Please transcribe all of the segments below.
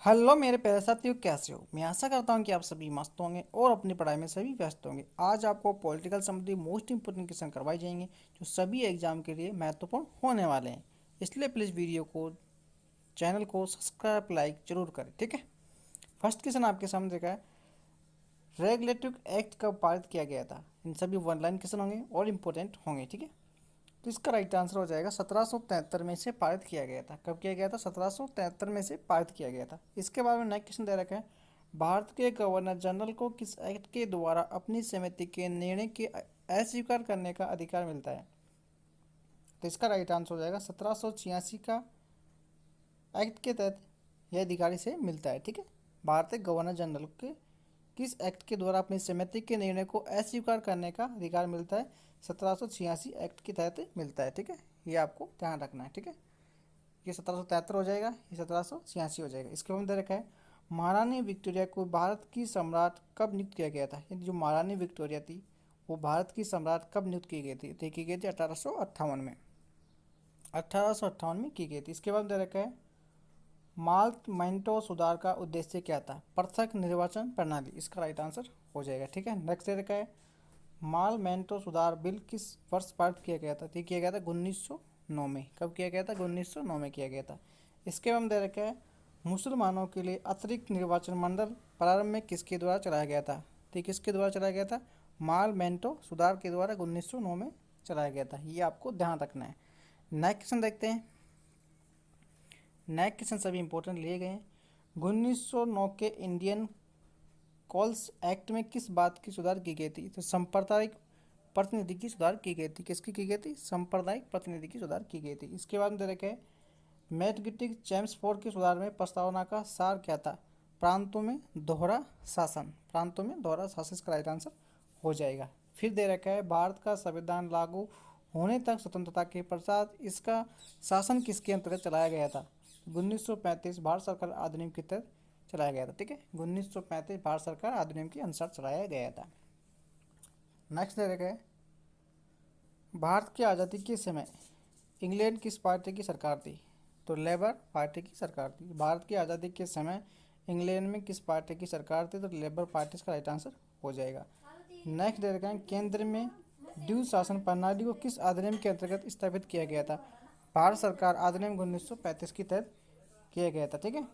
Hello मेरे प्यारे साथियों, कैसे हो। मैं आशा करता हूँ कि आप सभी मस्त होंगे और अपनी पढ़ाई में सभी व्यस्त होंगे। आज आपको पॉलिटिकल संबंधी मोस्ट इंपोर्टेंट क्वेश्चन करवाए जाएंगे जो सभी एग्जाम के लिए महत्वपूर्ण होने वाले हैं। इसलिए प्लीज़ वीडियो को, चैनल को सब्सक्राइब लाइक जरूर करें, ठीक है। फर्स्ट क्वेश्चन आपके सामने देखा है, रेगुलेटिव एक्ट कब पारित किया गया था। इन सभी वन लाइन क्वेश्चन होंगे और इम्पोर्टेंट होंगे, ठीक है। तो इसका राइट आंसर हो जाएगा 1773 में से पारित किया गया था। कब किया गया था? 1773 में से पारित किया गया था। इसके बारे में नेक्स्ट क्वेश्चन दे रखा है, भारत के गवर्नर जनरल को किस एक्ट के द्वारा अपनी समिति के निर्णय के अस्वीकार करने का अधिकार मिलता है। तो इसका राइट आंसर हो जाएगा 1786 का एक्ट के तहत यह अधिकारी से मिलता है, ठीक है। भारत के गवर्नर जनरल के किस एक्ट के द्वारा अपनी समिति के निर्णय को अस्वीकार करने का अधिकार मिलता है? 1786 एक्ट के तहत मिलता है, ठीक है। ये आपको ध्यान रखना है, ठीक है। ये 1773 हो जाएगा, ये 1786 हो जाएगा। इसके बाद दे रखा है, महारानी विक्टोरिया को भारत की सम्राट कब नियुक्त किया गया था। यानी जो महारानी विक्टोरिया थी वो भारत की सम्राट कब नियुक्त की गई थी? तो की गई थी 1858 में, 1858 में की गई थी। इसके बाद दे रखा है, माल्ट मैंटो सुधार का उद्देश्य क्या था? पृथक निर्वाचन प्रणाली। इसका राइट आंसर हो जाएगा, ठीक है। नेक्स्ट दे रखा है, माल मैंटो सुधार बिल किस वर्ष पारित किया गया था? तो किया गया था 1909 में। कब किया गया था? 1909 में किया गया था। इसके बाद दे रखा है, मुसलमानों के लिए अतिरिक्त निर्वाचन मंडल प्रारंभ में किसके द्वारा चलाया गया था? तो किसके द्वारा चलाया गया था? माल मैंटो सुधार के द्वारा 1909 में चलाया गया था। ये आपको ध्यान रखना है। नेक्स्ट क्वेश्चन देखते हैं। नेक्स्ट क्वेश्चन सभी इंपॉर्टेंट लिए गए हैं। 1909 के इंडियन कॉल्स एक्ट में किस बात की सुधार की गई थी? तो सांप्रदायिक प्रतिनिधि की सुधार की गई थी। किसकी की गई थी? सांप्रदायिक प्रतिनिधि की सुधार की गई थी। इसके बाद में दे रखे मैथगिटिक चैम्सफोर्ड के सुधार में प्रस्तावना का सार क्या था? प्रांतों में दोहरा शासन। प्रांतों में दोहरा शासन इसका राइट आंसर हो जाएगा। फिर दे रखा है, भारत का संविधान लागू होने तक स्वतंत्रता के पश्चात इसका शासन किसके अंतर्गत चलाया गया था? 1935 भारत सरकार अधिनियम के तहत चलाया गया था, ठीक है। 1935 भारत सरकार अधिनियम के अनुसार चलाया गया था। नेक्स्ट दे रखा है, भारत की आज़ादी के समय इंग्लैंड किस पार्टी की सरकार थी? तो लेबर पार्टी की सरकार थी। भारत की आज़ादी के समय इंग्लैंड में किस पार्टी की सरकार थी? तो लेबर पार्टी का राइट आंसर हो जाएगा। नेक्स्ट दे रखा है, केंद्र में द्वि शासन प्रणाली को किस अधिनियम के अंतर्गत स्थापित किया गया था? भारत सरकार अधिनियम 1935 के तहत किया गया था, ठीक है।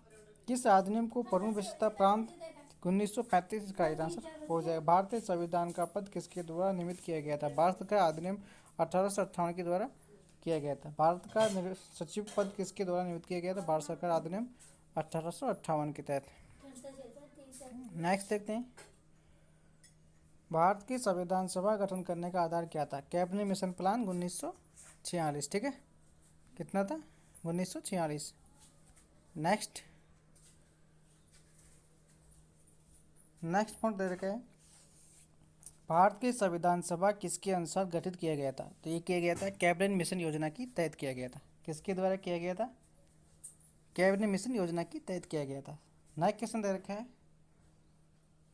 किस अधिनियम को प्रमुख विशेषता प्रांत? 1935 का राइट आंसर हो जाएगा। भारतीय संविधान का पद किसके द्वारा नियमित किया गया था? भारत का अधिनियम 1858 के द्वारा किया गया था। भारत का सचिव पद किसके द्वारा नियुक्त किया गया था? भारत सरकार अधिनियम 1858 के तहत। नेक्स्ट देखते हैं, भारत की संविधान सभा गठन करने का आधार क्या था? कैबिनेट मिशन प्लान 1946, ठीक है। कितना था? 1946। नेक्स्ट पॉइंट दे रखा है, भारत की संविधान सभा किसके अनुसार गठित किया गया था? तो ये किया गया था कैबिनेट मिशन योजना की तहत किया गया था। किसके द्वारा किया गया था? कैबिनेट मिशन योजना की तहत किया गया था। नेक्स्ट क्वेश्चन दे रखा है,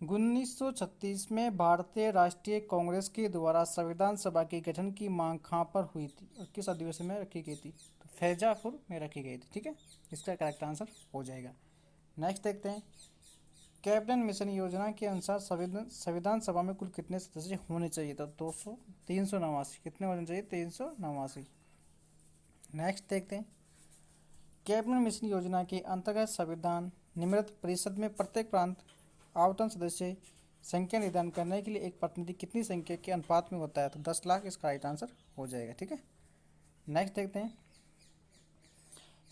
1936 में भारतीय राष्ट्रीय कांग्रेस के द्वारा संविधान सभा के गठन की मांग कहाँ पर हुई थी और किस अधिवेशन में रखी गई थी? तो फैजापुर में रखी गई थी, ठीक है। इसका करेक्ट आंसर हो जाएगा। नेक्स्ट देखते हैं, कैबिनेट मिशन योजना के अनुसार संविधान सभा में कुल कितने सदस्य होने चाहिए? तो 200, 389। कितने होने चाहिए? 389। नेक्स्ट देखते हैं, कैबिनेट मिशन योजना के अंतर्गत संविधान निर्मित परिषद में प्रत्येक प्रांत आवंटन सदस्य संख्या निर्धारण करने के लिए एक प्रतिनिधि कितनी संख्या के अनुपात में होता है? तो 10 लाख इसका राइट आंसर हो जाएगा, ठीक है। नेक्स्ट देखते हैं,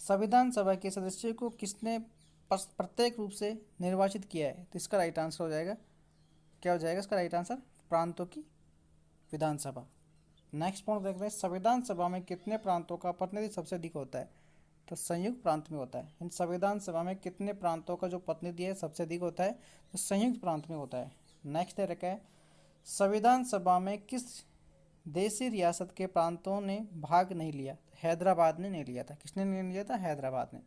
संविधान सभा के सदस्यों को किसने प्रत्येक रूप से निर्वाचित किया है? तो इसका राइट आंसर हो जाएगा, क्या हो जाएगा इसका राइट आंसर? प्रांतों की विधानसभा। नेक्स्ट पॉइंट देखते हैं, संविधान सभा में कितने प्रांतों का प्रतिनिधि सबसे अधिक होता है? तो संयुक्त प्रांत में होता है। इन संविधान सभा में कितने प्रांतों का जो प्रतिनिधि है सबसे अधिक होता है? तो संयुक्त प्रांत में होता है। नेक्स्ट दे रखा है, संविधान सभा में किस देशी रियासत के प्रांतों ने भाग नहीं लिया? हैदराबाद ने नहीं लिया था। किसने नहीं लिया था? हैदराबाद ने।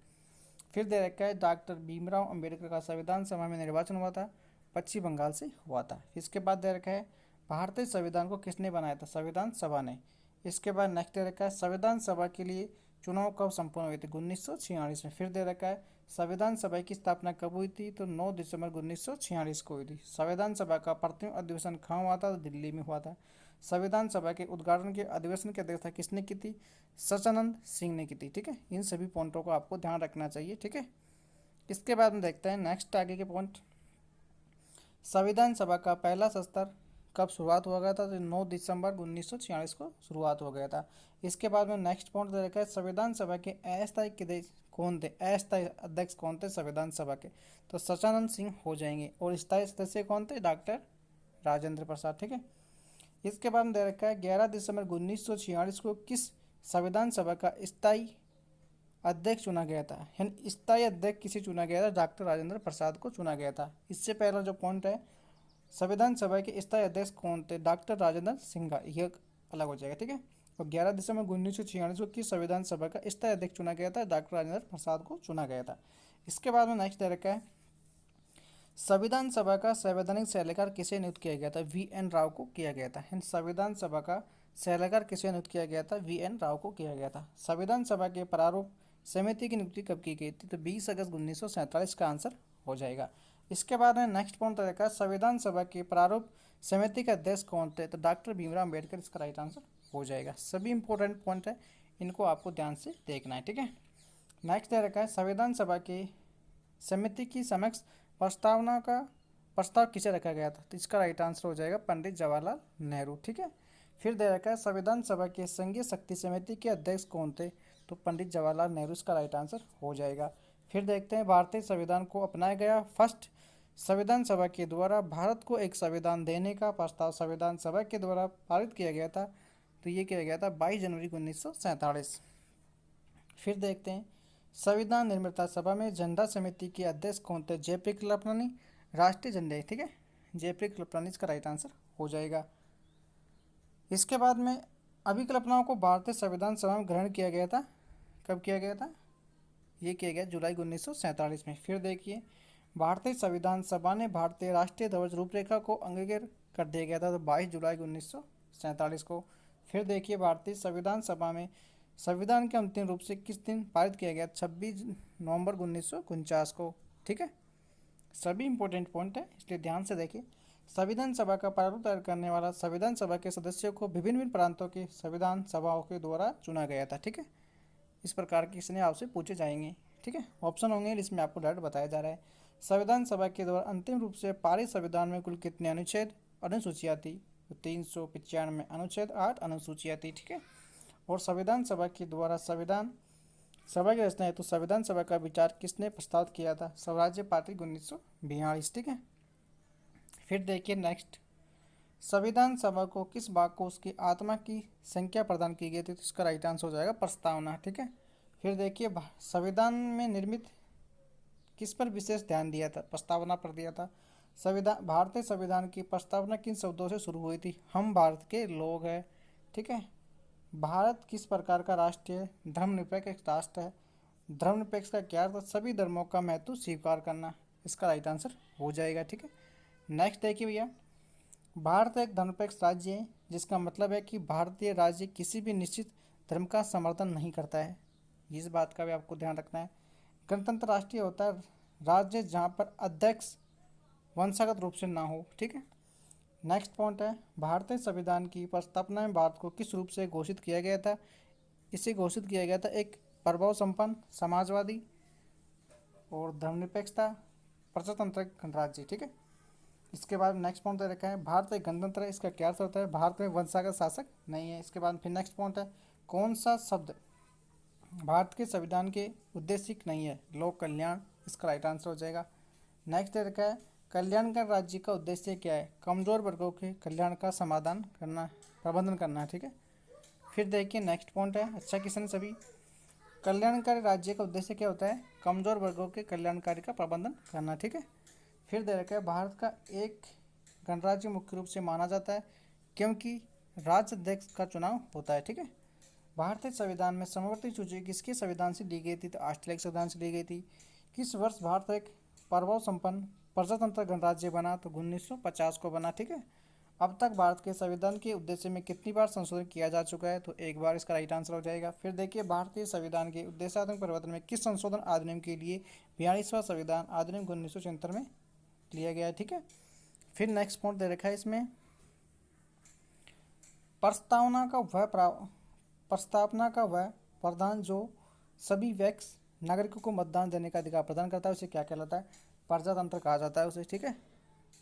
फिर दे रखा है, डॉक्टर भीमराव अंबेडकर का संविधान सभा में निर्वाचन हुआ था? पश्चिम बंगाल से हुआ था। इसके बाद दे रखा है, भारतीय संविधान को किसने बनाया था? संविधान सभा ने। इसके बाद नेक्स्ट दे रखा है, संविधान सभा के लिए चुनाव कब संपन्न हुए थे? 1946 में। फिर दे रखा है, संविधान सभा की स्थापना कब हुई थी? तो 9 दिसंबर 1946 को हुई थी। संविधान सभा का प्रथम अधिवेशन कहाँ हुआ था? तो दिल्ली में हुआ था। संविधान सभा के उद्घाटन के अधिवेशन की अध्यक्षता किसने की थी? सच्चिदानंद सिंह ने की थी। ठीक है, इन सभी पॉइंटों को आपको ध्यान रखना चाहिए। ठीक है, इसके बाद में देखते हैं नेक्स्ट आगे के पॉइंट। संविधान सभा का पहला सत्र कब शुरुआत हुआ गया था? तो 9 दिसंबर 1946 को शुरुआत हो गया था। इसके बाद में नेक्स्ट पॉइंट दे रखा है संविधान सभा के अस्थायी सदस्य कौन थे? अस्थायी अध्यक्ष कौन थे संविधान सभा के? तो सच्चिदानंद सिंह हो जाएंगे। और स्थायी सदस्य कौन थे? डॉक्टर राजेंद्र प्रसाद। ठीक है, इसके बाद में दे रखा है 11 दिसंबर 1946 को किस संविधान सभा का स्थायी अध्यक्ष चुना गया था? यानी स्थायी अध्यक्ष किसे चुना गया था? डॉक्टर राजेंद्र प्रसाद को चुना गया था। इससे पहला जो पॉइंट है संविधान सभा के स्थायी अध्यक्ष कौन थे? डॉक्टर राजेंद्र सिंह, यह अलग हो जाएगा। ठीक है, और 11 दिसंबर 1946 को किस संविधान सभा का स्थायी अध्यक्ष चुना गया था? डॉक्टर राजेंद्र प्रसाद को चुना गया था। इसके बाद में नेक्स्ट दे रखा है संविधान सभा का संवैधानिक सलाहकार किसे नियुक्त किया गया था? VN राव को किया गया था। संविधान सभा का सलाहकार किसे नियुक्त किया गया था? VN राव को किया गया था। संविधान सभा के प्रारूप समिति की नियुक्ति कब की गई थी? तो 20 अगस्त 1947 का आंसर हो जाएगा। इसके बाद में नेक्स्ट पॉइंट रहेगा संविधान सभा के प्रारूप समिति के अध्यक्ष कौन थे? तो डॉक्टर भीमराव अम्बेडकर इसका राइट आंसर हो जाएगा। सभी इंपॉर्टेंट पॉइंट है, इनको आपको ध्यान से देखना है। ठीक है, नेक्स्ट दे रखा है संविधान सभा की समिति की समक्ष प्रस्ताव किसे रखा गया था? तो इसका राइट आंसर हो जाएगा पंडित जवाहरलाल नेहरू। ठीक है, फिर दे रखा है संविधान सभा के संघीय शक्ति समिति के अध्यक्ष कौन थे? तो पंडित जवाहरलाल नेहरू इसका राइट आंसर हो जाएगा। फिर देखते हैं भारतीय संविधान को अपनाया गया फर्स्ट संविधान सभा के द्वारा भारत को एक संविधान देने का प्रस्ताव संविधान सभा के द्वारा पारित किया गया था। तो ये किया गया था 22 जनवरी 1947। फिर देखते हैं संविधान निर्माता सभा में झंडा समिति के अध्यक्ष कौन थे? जयप्री कृपलानी राष्ट्रीय झंडे। ठीक है, जयप्री कृपलानी इसका राइट आंसर हो जाएगा। इसके बाद में अभिकल्पनाओं को भारतीय संविधान सभा में ग्रहण किया गया था। कब किया गया था? ये किया गया जुलाई 1947 में। फिर देखिए भारतीय संविधान सभा ने भारतीय राष्ट्रीय ध्वज रूपरेखा को अंगीकार कर दिया गया था तो 22 जुलाई 1947 को। फिर देखिए भारतीय संविधान सभा में संविधान के अंतिम रूप से किस दिन पारित किया गया? 26 नवंबर 1949 को। ठीक है, सभी इंपॉर्टेंट पॉइंट है, इसलिए ध्यान से देखिए। संविधान सभा का प्रारूप तैयार करने वाला संविधान सभा के सदस्यों को विभिन्न विभिन्न प्रांतों के संविधान सभाओं के द्वारा चुना गया था। ठीक है, इस प्रकार के क्वेश्चन आपसे पूछे जाएंगे। ठीक है, ऑप्शन होंगे इसमें आपको डायरेक्ट बताया जा रहा है। संविधान सभा के द्वारा अंतिम रूप से पारित संविधान में कुल कितने अनुच्छेद अनुसूचियाँ थी? 395 अनुच्छेद 8 अनुसूचियाँ थी। ठीक है, और संविधान सभा के द्वारा संविधान सभा की रचना हेतु संविधान सभा का विचार किसने प्रस्तावित किया था? स्वराज्य पार्टी 1942। ठीक है, फिर देखिए नेक्स्ट संविधान सभा को किस भाग को उसकी आत्मा की संख्या प्रदान की गई थी? तो इसका राइट आंसर हो जाएगा प्रस्तावना। ठीक है, फिर देखिए संविधान में निर्मित किस पर विशेष ध्यान दिया था? प्रस्तावना पर दिया था। संविधान भारतीय संविधान की प्रस्तावना किन शब्दों से शुरू हुई थी? हम भारत के लोग हैं। ठीक है, भारत किस प्रकार का राष्ट्र है? धर्मनिरपेक्ष राष्ट्र है। धर्मनिरपेक्ष का क्या अर्थ? सभी धर्मों का महत्व स्वीकार करना। इसका राइट आंसर हो जाएगा। ठीक है, नेक्स्ट देखिए भैया भारत एक धर्मनिरपेक्ष राज्य है जिसका मतलब है कि भारतीय राज्य किसी भी निश्चित धर्म का समर्थन नहीं करता है। इस बात का भी आपको ध्यान रखना है। गणतंत्र राष्ट्रीय होता है राज्य जहाँ पर अध्यक्ष वंशागत रूप से ना हो। ठीक है, नेक्स्ट पॉइंट है भारतीय संविधान की प्रस्तावना में भारत को किस रूप से घोषित किया गया था? इसे घोषित किया गया था एक प्रभाव संपन्न समाजवादी और धर्मनिरपेक्षता प्रजातंत्र गणराज्य। ठीक है, इसके बाद नेक्स्ट पॉइंट दे रखा है भारत एक गणतंत्र है। इसका क्या अर्थ होता है? भारत में वंशागत शासक नहीं है। इसके बाद फिर नेक्स्ट पॉइंट है कौन सा शब्द भारत के संविधान के उद्देश्य नहीं है? लोक कल्याण। इसका राइट आंसर हो जाएगा। नेक्स्ट दे रखा है कल्याणकारी राज्य का उद्देश्य क्या है? कमजोर वर्गों के कल्याण का समाधान करना, प्रबंधन करना है। ठीक है, फिर देखिए नेक्स्ट पॉइंट है अच्छा क्वेश्चन सभी कल्याणकारी राज्य का उद्देश्य क्या होता है? कमजोर वर्गों के कल्याणकारी का प्रबंधन करना। ठीक है, फिर दे रखा है भारत का एक गणराज्य मुख्य रूप से माना जाता है क्योंकि राज्य अध्यक्ष का चुनाव होता है। ठीक है, भारतीय संविधान में समवर्ती सूची किसके संविधान से ली गई थी? तो ऑस्ट्रेलिया के संविधान से ली गई थी। किस वर्ष भारत एक प्रभाव संपन्न प्रजातंत्र गणराज्य बना? तो 1950 को बना। ठीक है, अब तक भारत के संविधान के उद्देश्य में कितनी बार संशोधन किया जा चुका है? तो एक बार इसका राइट आंसर हो जाएगा। फिर देखिए, भारतीय संविधान के उद्देश्यात्मक परिवर्तन में किस संशोधन अधिनियम के लिए 42वां संविधान अधिनियम 1974 में लिया गया है, ठीक है। फिर नेक्स्ट पॉइंट दे रखा है इसमें, प्रस्तावना का वह प्रावधान जो सभी वैक्स नागरिकों को मतदान देने का अधिकार प्रदान करता है उसे क्या कहलाता है? प्रजातंत्र कहा जाता है उसे, ठीक है।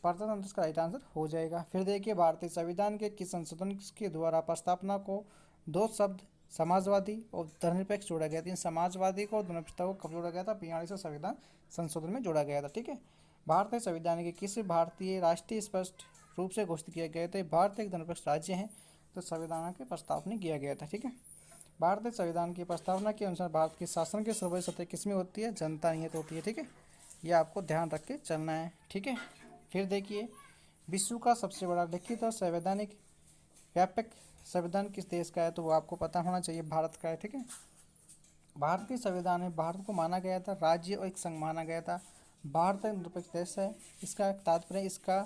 प्रजातंत्र का राइट आंसर हो जाएगा। फिर देखिए, भारतीय संविधान के किस संशोधन के द्वारा प्रस्तावना को दो शब्द समाजवादी और धर्मनिरपेक्ष जोड़ा गया था? इन समाजवादी को और धर्मनिरपेक्षता को कब जोड़ा गया था? 42वां संविधान संशोधन में जोड़ा गया था, ठीक है। भारतीय संविधान के किसी भारतीय राष्ट्रीय स्पष्ट रूप से घोषित किए गए थे? भारत एक धर्मनिरपेक्ष राज्य है, तो संविधान के प्रस्तावना किया गया था, ठीक है। भारतीय संविधान की प्रस्तावना के अनुसार भारत के शासन की सर्वोच्च सत्ता किसमें होती है? जनता नियत होती है, ठीक है। ये आपको ध्यान रख के चलना है, ठीक है। फिर देखिए, विश्व का सबसे बड़ा लिखित और संवैधानिक व्यापक संविधान किस देश का है? तो वो आपको पता होना चाहिए, भारत का है, ठीक है। भारतीय संविधान में भारत को माना गया था राज्य और एक संघ माना गया था। भारत एक निरपेक्ष देश है, इसका तात्पर्य इसका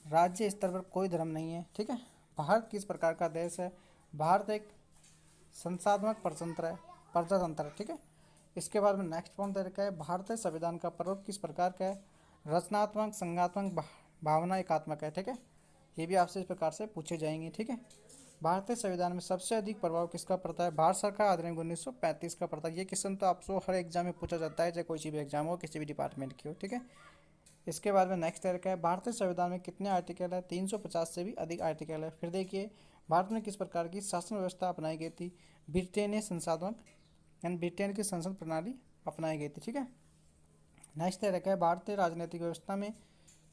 राज्य स्तर पर कोई धर्म नहीं है, ठीक है। भारत किस प्रकार का देश है? भारत एक संसाधनात्मक प्रजातंत्र है, ठीक है। इसके बाद में नेक्स्ट पॉइंट दे रखा है, भारतीय संविधान का प्रयोग किस प्रकार का है? रचनात्मक, संज्ञानात्मक, भावना एकात्मक है, ठीक है। ये भी आपसे इस प्रकार से पूछे जाएंगे, ठीक है। भारतीय संविधान में सबसे अधिक प्रभाव किसका पड़ता है? भारत सरकार अधिनियम 1935 का पड़ता है। ये क्वेश्चन तो आपको हर एग्जाम में पूछा जाता है, चाहे कोई सी भी एग्जाम हो, किसी भी डिपार्टमेंट की हो, ठीक है। इसके बाद में नेक्स्ट है, भारतीय संविधान में कितने आर्टिकल है? 350 से भी अधिक आर्टिकल है। फिर देखिए, भारत में किस प्रकार की शासन व्यवस्था अपनाई गई थी? ब्रिटेन संसाधक यानी ब्रिटेन की संसद प्रणाली अपनाई गई थी, ठीक है। नेक्स्ट दे रखा है, भारतीय राजनीतिक व्यवस्था में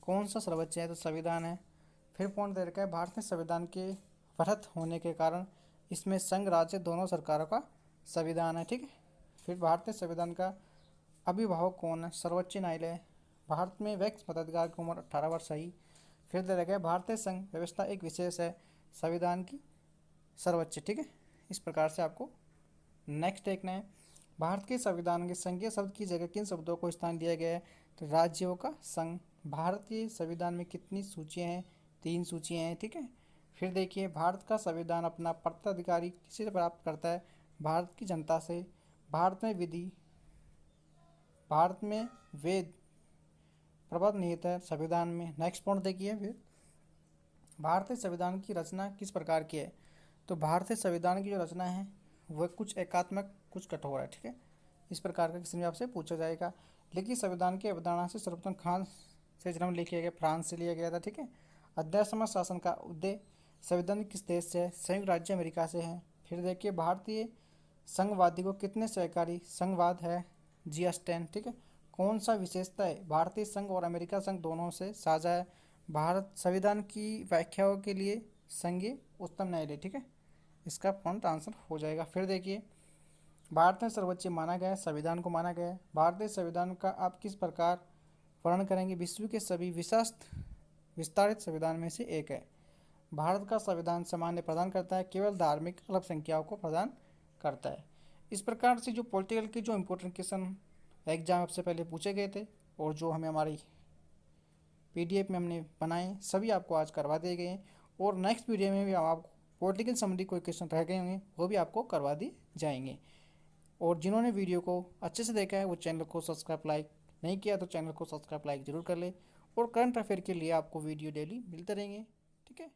कौन सा सर्वोच्च है? तो संविधान है। फिर पॉइंट दे रखा है, भारतीय संविधान के वृहत होने के कारण इसमें संघ राज्य दोनों सरकारों का संविधान है, ठीक है। फिर भारतीय संविधान का अभिभावक कौन है? सर्वोच्च न्यायालय। भारत में वैक्स मताधिकार की उम्र 18 वर्ष है। फिर दे रखा है, भारतीय संघ व्यवस्था एक विशेष है, संविधान की सर्वोच्च, ठीक है। इस प्रकार से आपको नेक्स्ट देखना है, भारत के संविधान के संघीय शब्द की जगह किन शब्दों को स्थान दिया गया है? तो राज्यों का संघ। भारतीय संविधान में कितनी सूचियाँ हैं? 3 सूचियाँ हैं, ठीक है। फिर देखिए, भारत का संविधान अपना प्रत्याधिकारी किसे प्राप्त करता है? भारत की जनता से। भारत में वेद प्रबंध निहित है संविधान में। नेक्स्ट पॉइंट देखिए, फिर भारतीय संविधान की रचना किस प्रकार की है? तो भारतीय संविधान की जो रचना है वह कुछ एकात्मक, कुछ कठोर है, ठीक है। इस प्रकार का किसी में आपसे पूछा जाएगा। लिखित संविधान की अवधारणा से सर्वप्रथम खान से जन्म लिया गया, फ्रांस से लिया गया था, ठीक है। अध्यात्म शासन का उद्देश्य संविधान किस देश से है? संयुक्त राज्य अमेरिका से है। फिर देखिए, भारतीय संघवादी को कितने सहकारी संघवाद है? जी10, ठीक है। कौन सा विशेषता है? भारतीय संघ और अमेरिका संघ दोनों से साझा है। भारत संविधान की व्याख्याओं के लिए संघीय उच्चतम न्यायालय, ठीक है। इसका पॉइंट आंसर हो जाएगा। फिर देखिए, भारत में सर्वोच्च माना गया है, संविधान को माना गया है। भारतीय संविधान का आप किस प्रकार वर्णन करेंगे? विश्व के सभी विस्तारित संविधान में से एक है। भारत का संविधान सामान्य प्रदान करता है, केवल धार्मिक अल्पसंख्याकों को प्रदान करता है। इस प्रकार से जो पॉलिटिकल के जो इंपॉर्टेंट क्वेश्चन एग्जाम से पहले पूछे गए थे और जो हमें हमारी PDF में हमने बनाए, सभी आपको आज करवा दिए गए हैं। और नेक्स्ट वीडियो में भी हम आपको पॉलिटिकल संबंधी कोई क्वेश्चन रह गए होंगे, वो भी आपको करवा दिए जाएंगे। और जिन्होंने वीडियो को अच्छे से देखा है वो चैनल को सब्सक्राइब लाइक नहीं किया तो चैनल को सब्सक्राइब लाइक जरूर कर ले। और करंट अफेयर के लिए आपको वीडियो डेली मिलते रहेंगे, ठीक है।